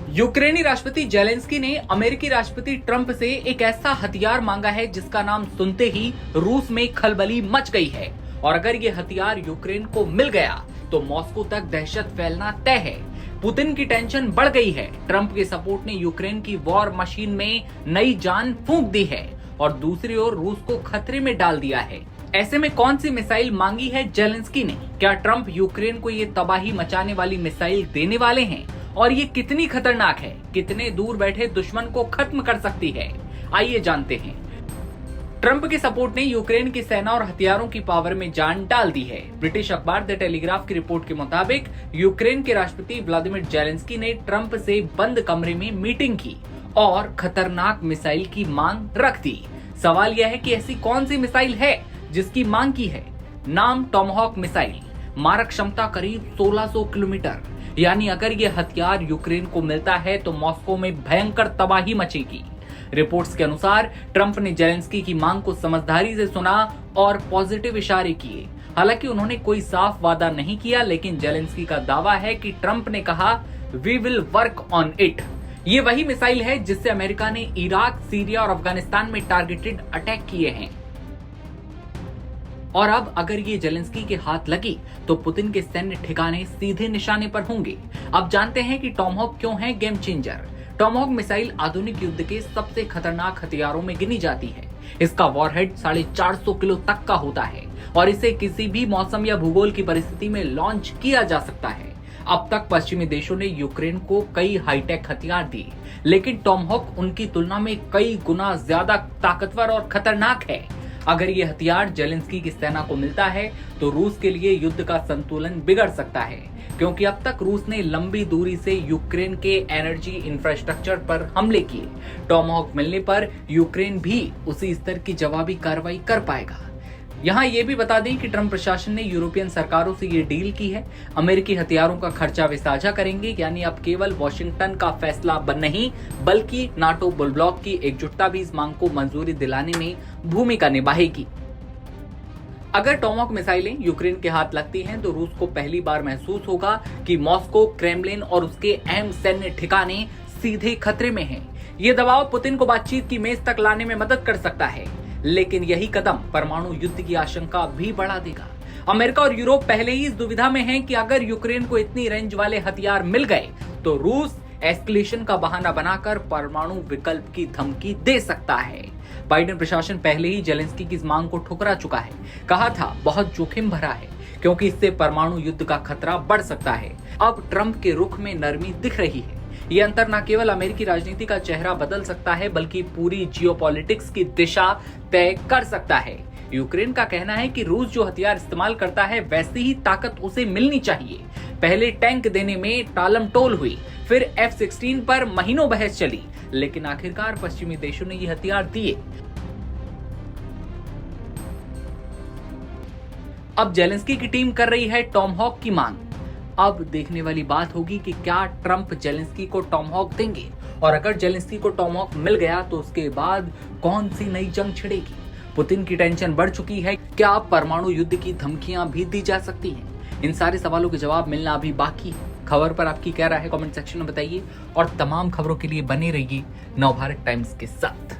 यूक्रेनी राष्ट्रपति जेलेंस्की ने अमेरिकी राष्ट्रपति ट्रंप से एक ऐसा हथियार मांगा है जिसका नाम सुनते ही रूस में खलबली मच गई है। और अगर ये हथियार यूक्रेन को मिल गया तो मॉस्को तक दहशत फैलना तय है। पुतिन की टेंशन बढ़ गई है। ट्रंप के सपोर्ट ने यूक्रेन की वॉर मशीन में नई जान फूंक दी है और दूसरी ओर रूस को खतरे में डाल दिया है। ऐसे में कौन सी मिसाइल मांगी है जेलेंस्की ने? क्या ट्रंप यूक्रेन को ये तबाही मचाने वाली मिसाइल देने वाले हैं? और ये कितनी खतरनाक है, कितने दूर बैठे दुश्मन को खत्म कर सकती है? आइए जानते हैं। ट्रंप के सपोर्ट ने यूक्रेन की सेना और हथियारों की पावर में जान डाल दी है। ब्रिटिश अखबार द टेलीग्राफ की रिपोर्ट के मुताबिक यूक्रेन के राष्ट्रपति व्लादिमीर जेलेंस्की ने ट्रंप से बंद कमरे में मीटिंग की और खतरनाक मिसाइल की मांग रख दी। सवाल यह है कि ऐसी कौन सी मिसाइल है जिसकी मांग की है? नाम टॉमहॉक मिसाइल, मारक क्षमता करीब 1600 किलोमीटर। यानी अगर ये हथियार यूक्रेन को मिलता है तो मॉस्को में भयंकर तबाही मचेगी। रिपोर्ट्स के अनुसार ट्रंप ने जेलेंस्की की मांग को समझदारी से सुना और पॉजिटिव इशारे किए। हालांकि उन्होंने कोई साफ वादा नहीं किया, लेकिन जेलेंस्की का दावा है कि ट्रंप ने कहा, we will work on it. ये वही मिसाइल है जिससे अमेरिका ने इराक, सीरिया और अफगानिस्तान में टारगेटेड अटैक किए हैं। और अब अगर ये जेलेंस्की के हाथ लगी तो पुतिन के सैन्य ठिकाने सीधे निशाने पर होंगे। अब जानते हैं कि टॉमहॉक क्यों है गेम चेंजर। टॉमहॉक मिसाइल आधुनिक युद्ध के सबसे खतरनाक हथियारों में गिनी जाती है। इसका वॉरहेड 450 किलो तक का होता है और इसे किसी भी मौसम या भूगोल की परिस्थिति में लॉन्च किया जा सकता है। अब तक पश्चिमी देशों ने यूक्रेन को कई हाईटेक हथियार दिए, लेकिन टॉमहॉक उनकी तुलना में कई गुना ज्यादा ताकतवर और खतरनाक है। अगर ये हथियार जेलेंस्की की सेना को मिलता है तो रूस के लिए युद्ध का संतुलन बिगड़ सकता है, क्योंकि अब तक रूस ने लंबी दूरी से यूक्रेन के एनर्जी इंफ्रास्ट्रक्चर पर हमले किए। टॉमहॉक मिलने पर यूक्रेन भी उसी स्तर की जवाबी कार्रवाई कर पाएगा। यहाँ ये भी बता दें कि ट्रंप प्रशासन ने यूरोपियन सरकारों से ये डील की है, अमेरिकी हथियारों का खर्चा वे साझा करेंगे। यानी अब केवल वॉशिंगटन का फैसला नहीं बल्कि नाटो ब्लॉक की एकजुटता भी इस मांग को मंजूरी दिलाने में भूमिका निभाएगी। अगर टॉमहॉक मिसाइलें यूक्रेन के हाथ लगती हैं तो रूस को पहली बार महसूस होगा कि मॉस्को, क्रेमलिन और उसके अहम सैन्य ठिकाने सीधे खतरे में हैं। ये दबाव पुतिन को बातचीत की मेज तक लाने में मदद कर सकता है, लेकिन यही कदम परमाणु युद्ध की आशंका भी बढ़ा देगा। अमेरिका और यूरोप पहले ही इस दुविधा में हैं कि अगर यूक्रेन को इतनी रेंज वाले हथियार मिल गए तो रूस एस्केलेशन का बहाना बनाकर परमाणु विकल्प की धमकी दे सकता है। बाइडेन प्रशासन पहले ही जेलेंस्की की इस मांग को ठुकरा चुका है। कहा था बहुत जोखिम भरा है क्योंकि इससे परमाणु युद्ध का खतरा बढ़ सकता है। अब ट्रंप के रुख में नरमी दिख रही है। ये अंतर न केवल अमेरिकी राजनीति का चेहरा बदल सकता है बल्कि पूरी जियोपॉलिटिक्स की दिशा तय कर सकता है। यूक्रेन का कहना है कि रूस जो हथियार इस्तेमाल करता है वैसी ही ताकत उसे मिलनी चाहिए। पहले टैंक देने में टालमटोल हुई, फिर F-16 पर महीनों बहस चली, लेकिन आखिरकार पश्चिमी देशों ने ये हथियार दिए। अब जेलेंस्की की टीम कर रही है टॉमहॉक की मांग। अब देखने वाली बात होगी कि क्या ट्रंप जेलेंस्की को टॉमहॉक देंगे, और अगर जेलेंस्की को टॉमहॉक मिल गया तो उसके बाद कौन सी नई जंग छिड़ेगी। पुतिन की टेंशन बढ़ चुकी है। क्या परमाणु युद्ध की धमकियां भी दी जा सकती हैं? इन सारे सवालों के जवाब मिलना अभी बाकी है। खबर पर आपकी क्या राय है कमेंट सेक्शन में बताइए और तमाम खबरों के लिए बने रहिए नवभारत टाइम्स के साथ।